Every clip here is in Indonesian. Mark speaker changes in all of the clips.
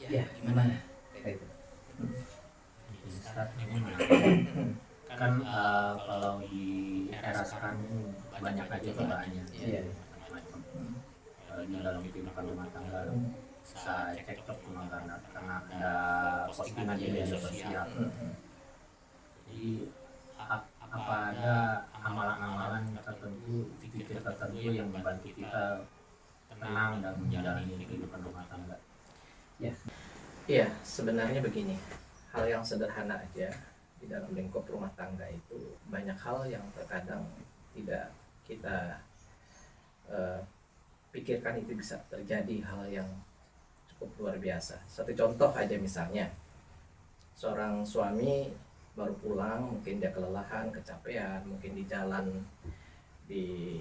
Speaker 1: Ya, gimana? Kayak gitu.
Speaker 2: Jadi Ustadz ini menarik kan kalau di era sekarang ini banyak aja cobaannya
Speaker 1: Iya.
Speaker 2: macam-macam di dalam kehidupan rumah tangga bisa cekcok cuma karena ada postingan di media sosial. Jadi apa ada amalan-amalan tertentu, pikir tertentu yang membantu kita tenang dalam menjalani kehidupan rumah tangga?
Speaker 1: Iya, sebenarnya begini, hal yang sederhana aja di dalam lingkup rumah tangga itu banyak hal yang terkadang tidak kita eh, pikirkan itu bisa terjadi, hal yang cukup luar biasa. Satu contoh aja misalnya, seorang suami baru pulang, mungkin dia kelelahan, kecapean, mungkin di jalan di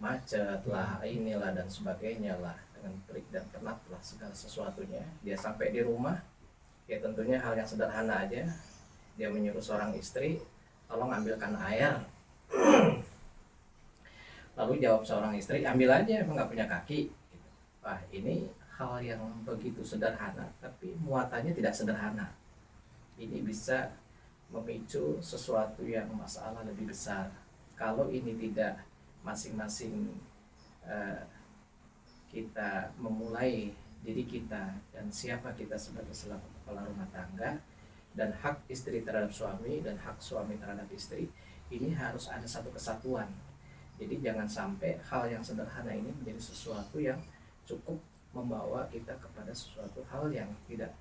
Speaker 1: macet lah, inilah dan sebagainya lah, dengan terik dan penat lah segala sesuatunya. Dia sampai di rumah, ya tentunya hal yang sederhana aja, dia menyuruh seorang istri, tolong ambilkan air. Lalu jawab seorang istri, ambil aja, emang nggak punya kaki. Wah, ini hal yang begitu sederhana, tapi muatannya tidak sederhana. Ini bisa memicu sesuatu yang masalah lebih besar. Kalau ini tidak masing-masing kita memulai diri kita dan siapa kita sebagai selaku kepala rumah tangga, dan hak istri terhadap suami dan hak suami terhadap istri, ini harus ada satu kesatuan. Jadi jangan sampai hal yang sederhana ini menjadi sesuatu yang cukup membawa kita kepada sesuatu hal yang tidak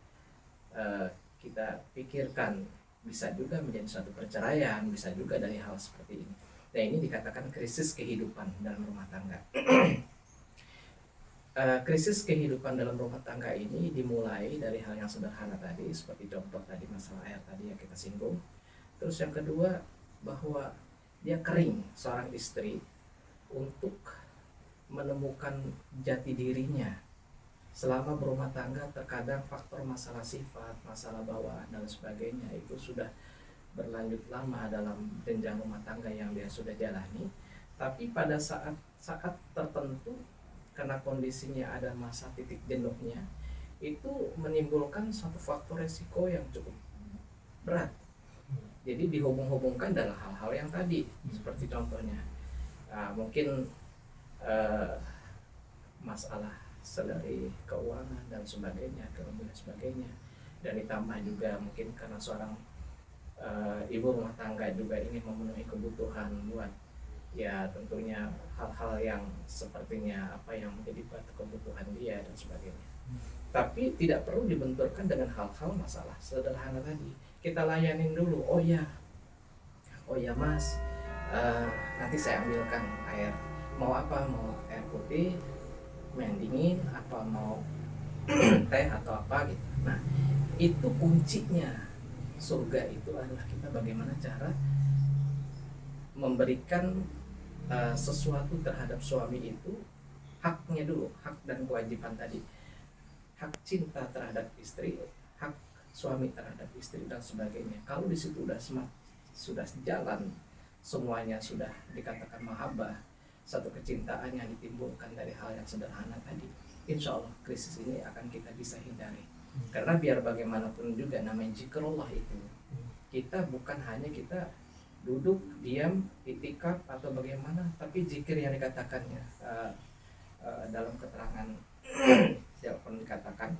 Speaker 1: kita pikirkan. Bisa juga menjadi suatu perceraian, bisa juga dari hal seperti ini. Nah, ini dikatakan krisis kehidupan dalam rumah tangga. Krisis kehidupan dalam rumah tangga ini dimulai dari hal yang sederhana tadi, seperti contoh tadi masalah air tadi yang kita singgung. Terus yang kedua, bahwa dia kering, seorang istri, untuk menemukan jati dirinya. Selama berumah tangga terkadang faktor masalah sifat, masalah bawaan dan sebagainya itu sudah berlanjut lama dalam jenjang rumah tangga yang dia sudah jalani. Tapi pada saat tertentu, karena kondisinya ada masa titik jenuhnya, itu menimbulkan suatu faktor resiko yang cukup berat. Jadi dihubung-hubungkan dalam hal-hal yang tadi, seperti contohnya mungkin masalah dari keuangan dan sebagainya, kemudian sebagainya, dan ditambah juga mungkin karena seorang ibu rumah tangga juga ingin memenuhi kebutuhan buat, ya tentunya hal-hal yang sepertinya apa yang menjadi kebutuhan dia dan sebagainya. Tapi tidak perlu dibenturkan dengan hal-hal masalah sederhana tadi. Kita layanin dulu. Oh ya mas, nanti saya ambilkan air. Mau apa? Mau air putih, yang dingin, apa mau teh atau apa gitu. Nah, itu kuncinya. Surga itu adalah kita bagaimana cara memberikan sesuatu terhadap suami itu, haknya dulu, hak dan kewajiban tadi, hak cinta terhadap istri, hak suami terhadap istri dan sebagainya. Kalau di situ sudah jalan, semuanya sudah dikatakan mahabbah, satu kecintaan yang ditimbulkan dari hal yang sederhana tadi, insya Allah krisis ini akan kita bisa hindari. Karena biar bagaimanapun juga namanya zikrullah itu, kita bukan hanya kita duduk diam itikaf atau bagaimana, tapi zikir yang dikatakannya dalam keterangan yang pernah dikatakan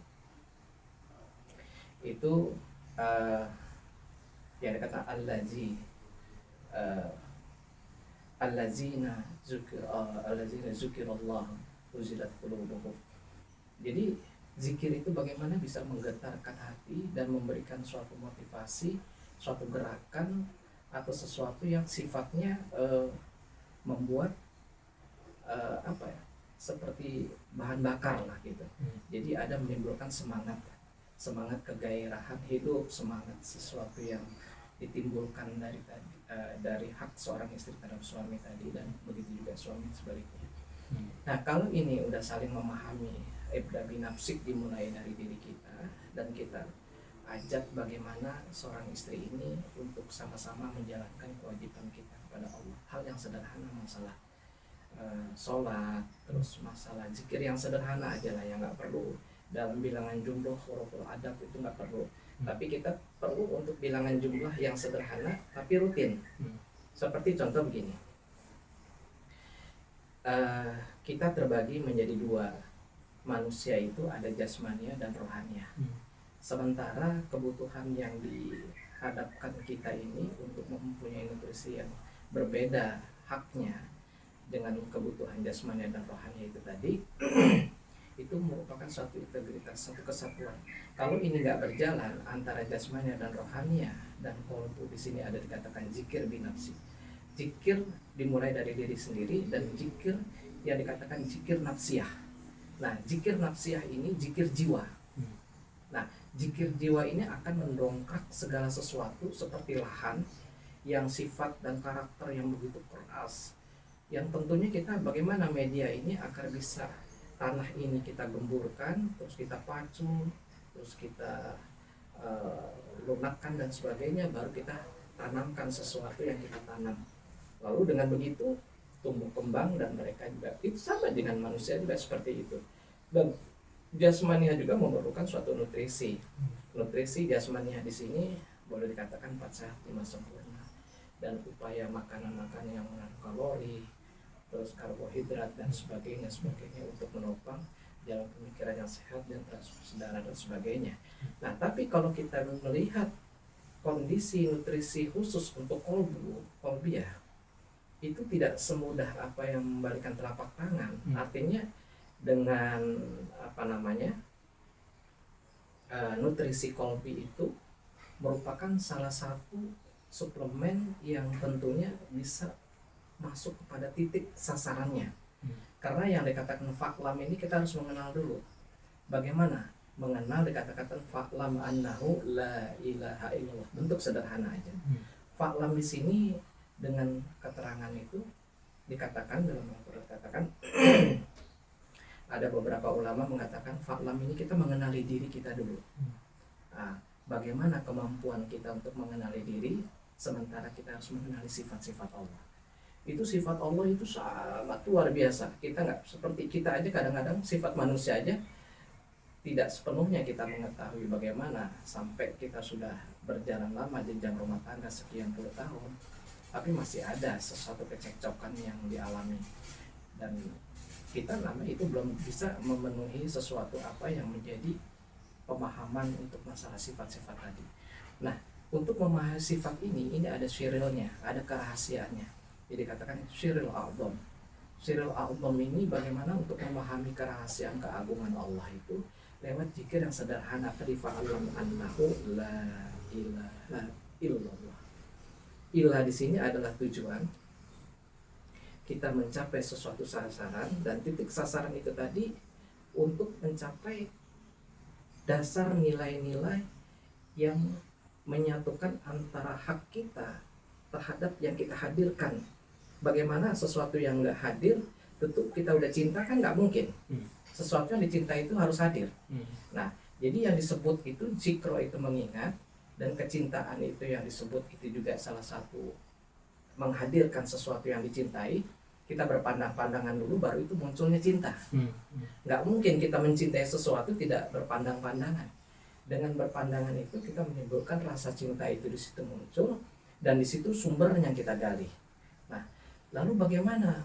Speaker 1: itu yang dikatakan allazina zukirallah uzilat qulubuhum. Jadi zikir itu bagaimana bisa menggetarkan hati dan memberikan suatu motivasi, suatu gerakan atau sesuatu yang sifatnya membuat seperti bahan bakar lah gitu. Jadi ada menimbulkan semangat kegairahan hidup, semangat sesuatu yang ditimbulkan dari hak seorang istri terhadap suami tadi, dan begitu juga suami sebaliknya. Nah, kalau ini udah saling memahami, ibda binafsik dimulai dari diri kita, dan kita ajak bagaimana seorang istri ini untuk sama-sama menjalankan kewajiban kita kepada Allah. Hal yang sederhana, masalah sholat, terus masalah zikir yang sederhana aja lah, yang nggak perlu dalam bilangan jumlah huruful adab itu nggak perlu. Tapi kita perlu untuk bilangan jumlah yang sederhana tapi rutin. Seperti contoh begini, kita terbagi menjadi dua. Manusia itu ada jasmania dan rohania. Sementara kebutuhan yang dihadapkan kita ini untuk mempunyai nutrisi yang berbeda haknya dengan kebutuhan jasmania dan rohania itu tadi, itu merupakan suatu integritas, satu kesatuan. Kalau ini nggak berjalan antara jasmania dan rohania dan kolbu, di sini ada dikatakan zikir binafsi. Zikir dimulai dari diri sendiri dan zikir yang dikatakan zikir nafsiyah. Nah, zikir nafsiyah ini zikir jiwa. Nah, zikir jiwa ini akan mendongkrak segala sesuatu seperti lahan yang sifat dan karakter yang begitu keras. Yang tentunya kita bagaimana media ini agar bisa tanah ini kita gemburkan, terus kita pacu, terus kita lunakkan dan sebagainya, baru kita tanamkan sesuatu yang kita tanam. Lalu dengan begitu tumbuh kembang, dan mereka juga itu sama dengan manusia juga seperti itu. Dan jasmania juga memerlukan suatu nutrisi. Nutrisi jasmania di sini boleh dikatakan 4 sehat 5 sempurna, dan upaya makanan-makanan yang mengandung kalori, terus karbohidrat dan sebagainya untuk menopang jalan pemikiran yang sehat dan transfusi darah dan sebagainya. Nah, tapi kalau kita melihat kondisi nutrisi khusus untuk kolbiah, itu tidak semudah apa yang membalikan telapak tangan. Artinya dengan nutrisi kolbi itu merupakan salah satu suplemen yang tentunya bisa masuk kepada titik sasarannya. Karena yang dikatakan faklam ini kita harus mengenal dulu. Bagaimana mengenal dikatakan faklam annahu la ilaha illallah. Bentuk sederhana aja. Faklam di sini dengan keterangan itu dikatakan dalam Al-Quran, dikatakan ada beberapa ulama mengatakan faklam ini kita mengenali diri kita dulu. Nah, bagaimana kemampuan kita untuk mengenali diri sementara kita harus mengenali sifat-sifat Allah. Itu sifat Allah itu sangat luar biasa. Kita nggak seperti kita aja, kadang-kadang sifat manusia aja tidak sepenuhnya kita mengetahui bagaimana sampai kita sudah berjalan lama jenjang rumah tangga sekian puluh tahun, tapi masih ada sesuatu kecekcokan yang dialami, dan kita itu belum bisa memenuhi sesuatu apa yang menjadi pemahaman untuk masalah sifat-sifat tadi. Nah, untuk memahami sifat ini ada syirilnya, ada kerahasiaannya. Jadi katakan syiril a'dham. Syiril a'dham ini bagaimana untuk memahami kerahasiaan keagungan Allah itu lewat zikir yang sederhana tadi, fa'alam annahu la ilaha illallah. Ilah di sini adalah tujuan kita mencapai sesuatu sasaran, dan titik sasaran itu tadi untuk mencapai dasar nilai-nilai yang menyatukan antara hak kita terhadap yang kita hadirkan. Bagaimana sesuatu yang nggak hadir, tentu kita udah cinta kan nggak mungkin. Sesuatu yang dicintai itu harus hadir. Nah, jadi yang disebut itu zikro itu mengingat, dan kecintaan itu yang disebut itu juga salah satu menghadirkan sesuatu yang dicintai. Kita berpandang-pandangan dulu, baru itu munculnya cinta. Nggak mungkin kita mencintai sesuatu tidak berpandang-pandangan. Dengan berpandangan itu kita menimbulkan rasa cinta itu di situ muncul, dan di situ sumbernya kita gali. Nah, lalu bagaimana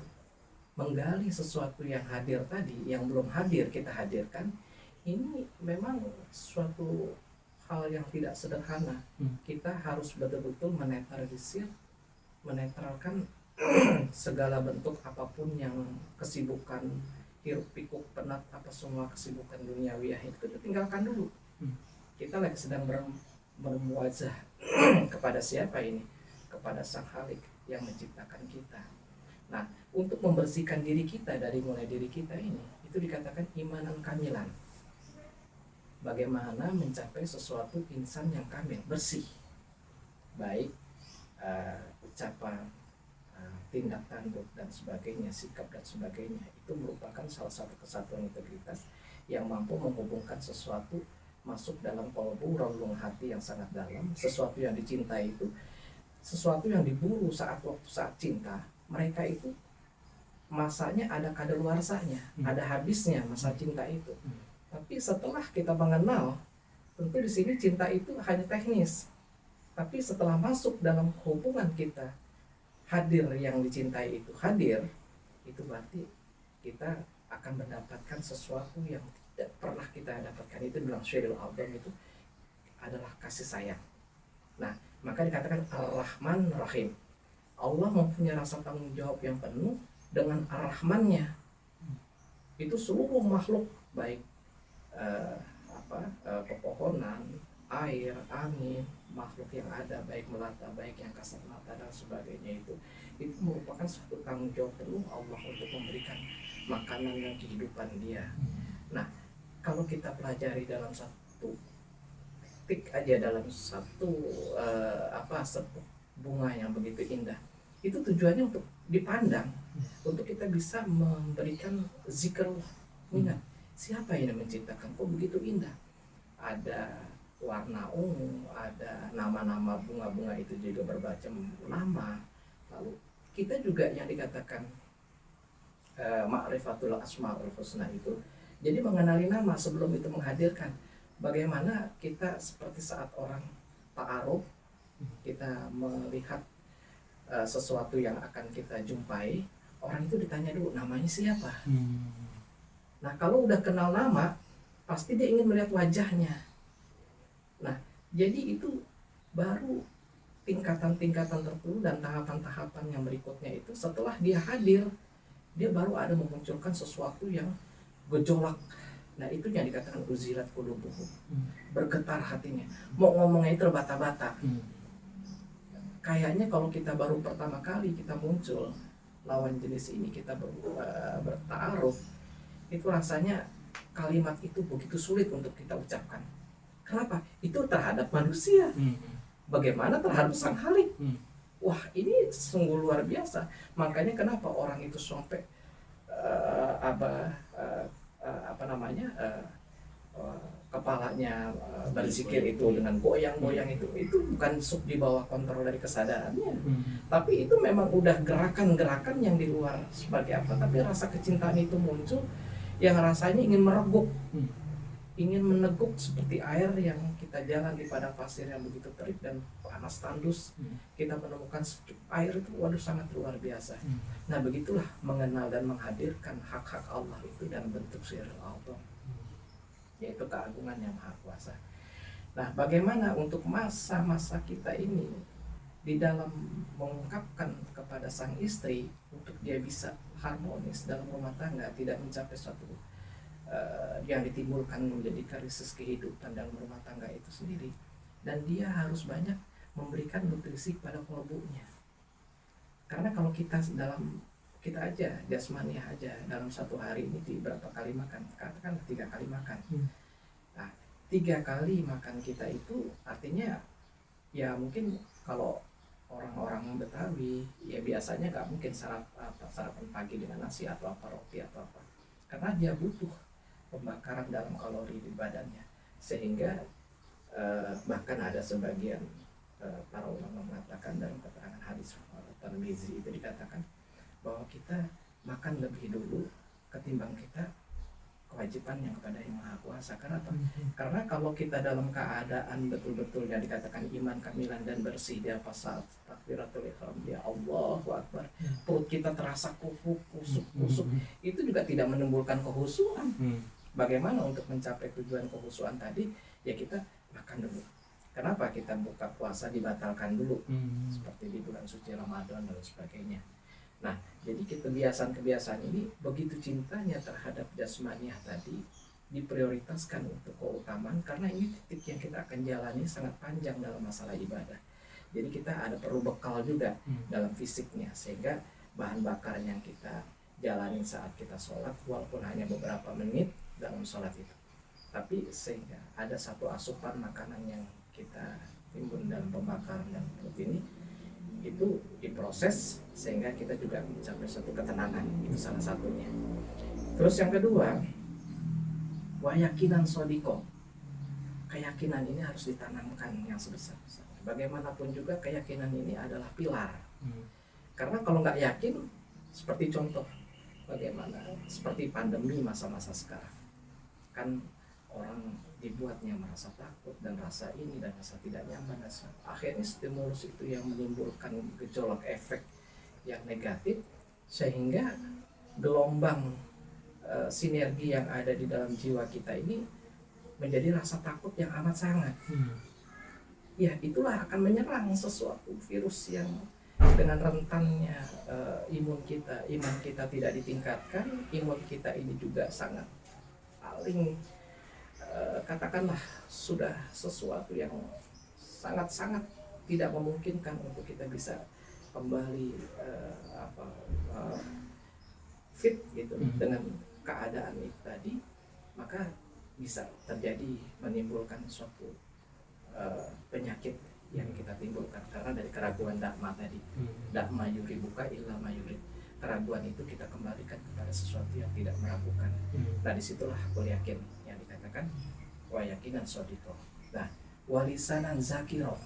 Speaker 1: menggali sesuatu yang hadir tadi, yang belum hadir kita hadirkan? Ini memang suatu hal yang tidak sederhana. Kita harus betul-betul menetralkan segala bentuk apapun yang kesibukan hiruk pikuk penat apa semua kesibukan duniawi itu tinggalkan dulu. Kita lagi sedang bermuwajah kepada siapa ini? Kepada Sang Khalik yang menciptakan kita. Nah, untuk membersihkan diri kita dari mulai diri kita ini, itu dikatakan imanan kamilan. Bagaimana mencapai sesuatu insan yang kamil, bersih, baik ucapan, tindak tanduk dan sebagainya, sikap dan sebagainya, itu merupakan salah satu kesatuan integritas yang mampu menghubungkan sesuatu masuk dalam kolbu relung hati yang sangat dalam. Sesuatu yang dicintai itu sesuatu yang diburu saat cinta. Mereka itu masanya ada kadaluarsanya, ada habisnya masa cinta itu. Tapi setelah kita mengenal, tentu di sini cinta itu hanya teknis. Tapi setelah masuk dalam hubungan kita, hadir yang dicintai itu hadir, itu berarti kita akan mendapatkan sesuatu yang tidak pernah kita dapatkan. Itu bilang Syirul Albam itu adalah kasih sayang. Nah, maka dikatakan Ar-Rahman Rahim. Allah mempunyai rasa tanggung jawab yang penuh dengan Ar-Rahmannya. Itu seluruh makhluk, baik pepohonan, air, angin, makhluk yang ada, baik melata, baik yang kasat mata dan sebagainya, itu merupakan suatu tanggung jawab penuh Allah untuk memberikan makanan dan kehidupan dia. Nah, kalau kita pelajari dalam satu titik aja, dalam satu sebuah bunga yang begitu indah, itu tujuannya untuk dipandang, untuk kita bisa memberikan zikrullah. Ingat, siapa yang menciptakan? Kok begitu indah? Ada warna ungu, ada nama-nama bunga-bunga itu juga bermacam nama. Lalu kita juga yang dikatakan ma'rifatul asmaul husna itu, jadi mengenali nama sebelum itu menghadirkan. Bagaimana kita seperti saat orang ta'aruf, kita melihat sesuatu yang akan kita jumpai, orang itu ditanya dulu namanya siapa. Nah, kalau udah kenal nama, pasti dia ingin melihat wajahnya. Nah, jadi itu baru tingkatan-tingkatan tertentu dan tahapan-tahapan yang berikutnya itu, setelah dia hadir, dia baru ada memunculkan sesuatu yang gejolak. Nah, itu yang dikatakan uzilat qulubuhum, bergetar hatinya, mau ngomongnya itu terbata-bata. Kayaknya kalau kita baru pertama kali kita muncul lawan jenis ini, kita bertaaruf, itu rasanya kalimat itu begitu sulit untuk kita ucapkan. Kenapa? Itu terhadap manusia. Bagaimana terhadap sang Khalik? Wah, ini sungguh luar biasa. Makanya kenapa orang itu sampai kepalanya berzikir itu dengan goyang-goyang, itu bukan di bawah kontrol dari kesadarannya. Tapi itu memang udah gerakan-gerakan yang di luar sebagai apa, tapi rasa kecintaan itu muncul yang rasanya ingin mereguk, ingin meneguk seperti air yang kita jalan di padang pasir yang begitu terik dan panas tandus. Kita menemukan secup air itu, waduh, sangat luar biasa. Nah, begitulah mengenal dan menghadirkan hak-hak Allah itu dalam bentuk Syirul Albam, yaitu keagungan yang maha kuasa. Nah, bagaimana untuk masa-masa kita ini di dalam mengungkapkan kepada sang istri untuk dia bisa harmonis dalam rumah tangga, tidak mencapai suatu yang ditimbulkan menjadi krisis kehidupan dalam rumah tangga itu sendiri. Dan dia harus banyak memberikan nutrisi pada kalbunya. Karena kalau kita aja jasmani aja dalam satu hari ini berapa kali makan, katakan 3 kali makan. Nah, 3 kali makan kita itu artinya ya mungkin kalau orang-orang Betawi ya biasanya nggak mungkin sarapan pagi dengan nasi atau apa, roti atau apa, karena dia butuh pembakaran dalam kalori di badannya. Sehingga bahkan ada sebagian para ulama mengatakan dalam keterangan hadis Tirmizi itu dikatakan bahwa kita makan lebih dulu ketimbang kita kewajiban yang kepada Yang Maha Kuasa. Kenapa? Karena kalau kita dalam keadaan betul-betul yang dikatakan iman kamilan dan bersih, dia pas saat takbiratul ihram dia Allahu Akbar, perut kita terasa kusuk, itu juga tidak menimbulkan kehusuan. Bagaimana untuk mencapai tujuan kehusuan tadi? Ya kita makan dulu. Kenapa kita buka puasa dibatalkan dulu, seperti di bulan suci Ramadan dan sebagainya. Nah, jadi kebiasaan ini begitu cintanya terhadap jasmaniah tadi diprioritaskan untuk keutamaan, karena ini titik yang kita akan jalani sangat panjang dalam masalah ibadah. Jadi kita ada perlu bekal juga dalam fisiknya, sehingga bahan bakar yang kita jalani saat kita sholat, walaupun hanya beberapa menit dalam sholat itu, tapi sehingga ada satu asupan makanan yang kita timbun dalam pembakaran dan perut ini, itu diproses sehingga kita juga mencapai satu ketenangan. Itu salah satunya. Terus yang kedua, wayakinan sodiko, keyakinan ini harus ditanamkan yang sebesar-besarnya. Bagaimanapun juga keyakinan ini adalah pilar. Karena kalau nggak yakin, seperti contoh bagaimana seperti pandemi masa-masa sekarang, kan orang dibuatnya merasa takut dan rasa ini dan rasa tidak nyaman, dan akhirnya stimulus itu yang menimbulkan gejolak efek yang negatif, sehingga gelombang sinergi yang ada di dalam jiwa kita ini menjadi rasa takut yang amat sangat. Ya itulah akan menyerang sesuatu virus yang dengan rentannya iman kita tidak ditingkatkan. Imun kita ini juga sangat paling katakanlah sudah sesuatu yang sangat-sangat tidak memungkinkan untuk kita bisa kembali fit gitu dengan keadaan itu tadi, maka bisa terjadi menimbulkan suatu penyakit yang kita timbulkan karena dari keraguan dakma tadi. Dakma yuri buka illa mayuri, keraguan itu kita kembalikan kepada sesuatu yang tidak meragukan. Nah disitulah aku yakin yang dikatakan wa yakinan sodiko. Nah walisanan zakiro,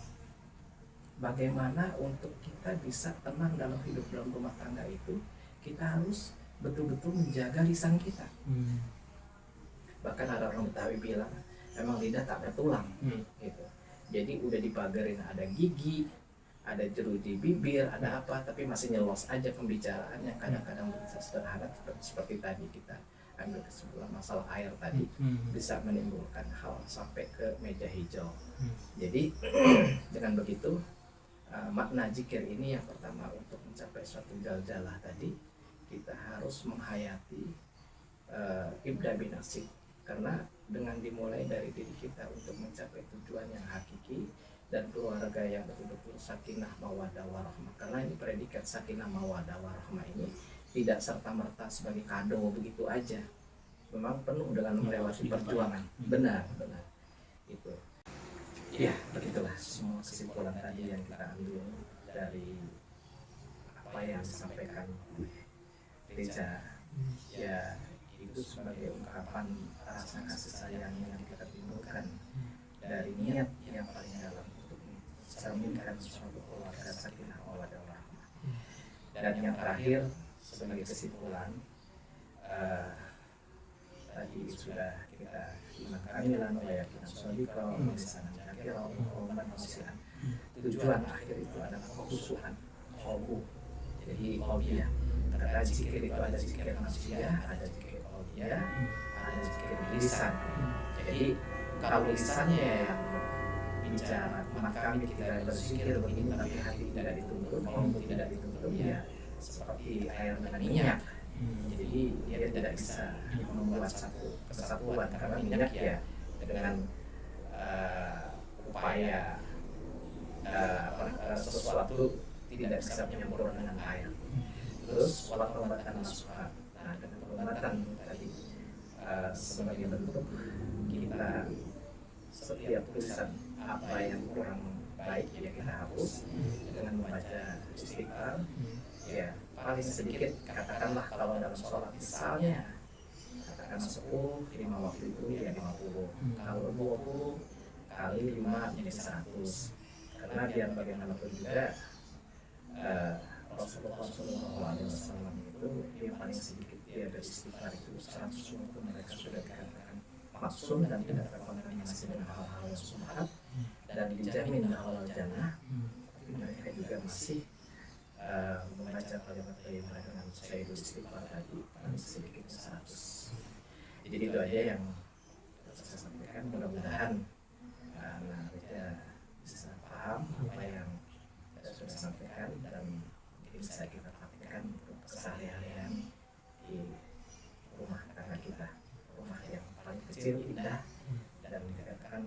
Speaker 1: bagaimana untuk kita bisa tenang dalam hidup dalam rumah tangga itu, kita harus betul-betul menjaga lisan kita. Bahkan ada orang Betawi bilang emang lidah tak bertulang gitu. Jadi udah dipagarin ada gigi, ada jeruji bibir, ada apa, tapi masih nyelos aja pembicaraan yang kadang-kadang bisa sederhana seperti tadi kita ambil kesimpulan masalah air tadi bisa menimbulkan hal sampai ke meja hijau. Jadi dengan begitu makna zikir ini yang pertama untuk mencapai suatu jaljalah tadi, kita harus menghayati ibda binafsi, karena dengan dimulai dari diri kita untuk mencapai tujuan yang hakiki dan keluarga yang betul-betul sakinah mawaddah warahmah. Karena ini predikat sakinah mawaddah warahmah ini tidak serta-merta sebagai kado begitu aja, memang penuh dengan melewati perjuangan. Benar itu ya, begitulah semua kesimpulan tadi yang kita ambil dari apa yang disampaikan Reza. Ya itu sebagai ungkapan rasa kasih sayang yang kita timbulkan dari niat yang paling dalam untuk mencerminkan suatu keluarga sakinah mawaddah warahmah. Dan yang terakhir sebagai kesimpulan, tadi sudah kita iman kamilan wa yakinan shodiqah wa lisanan zakira wa qalban khashi'an. Tujuan akhir itu adalah kekhusyuan, khobu. Jadi qauliyah, kata zikir itu ada zikir nafsiyah, ada zikir qauliyah, ada zikir lisan. Jadi kalau lisannya yang bicara, maka kami kita berzikir begini tapi hati tidak dituntut, qalbu tidak dituntut, ya seperti air dengan minyak. Jadi dia tidak bisa membuat satu kesatuan, karena minyak ya dengan upaya sesuatu tidak bisa menyempurna dengan air. Terus obat-obatan nasuha, nah dengan pengobatan tadi sebagai bentuk kita setiap tulisan apa yang kurang baik ya kita hapus dengan membaca istighfar. Ya paling sedikit katakanlah kalau dalam sholat misalnya katakan 10 5 waktu itu ya 50, kalau 20 kali 5 jadi 100. Karena biar bagaimanapun juga Rasulullah SAW itu yang paling sedikit dia beristighfar itu 100 waktu mereka sudah dikatakan maksum dan tidak terkontaminasi dengan hal-hal yang subhat dan dijamin halal jannah, tapi mereka juga masih membaca kalimat thayyibah dengan sayyidul istighfar tadi paling sedikit 100. Jadi itu aja yang saya sampaikan, mudah-mudahan kita bisa paham apa yang saya sudah sampaikan dan bisa kita praktikkan untuk keseharian di rumah tangga kita, rumah yang paling kecil indah dan dikatakan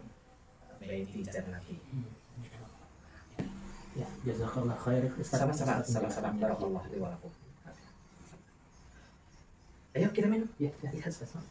Speaker 1: baiti jannati.
Speaker 3: Ya, jazakallah khair.
Speaker 1: Sama-sama barakallahu fiikum. Ayo kita minum.
Speaker 3: Ya, sama-sama.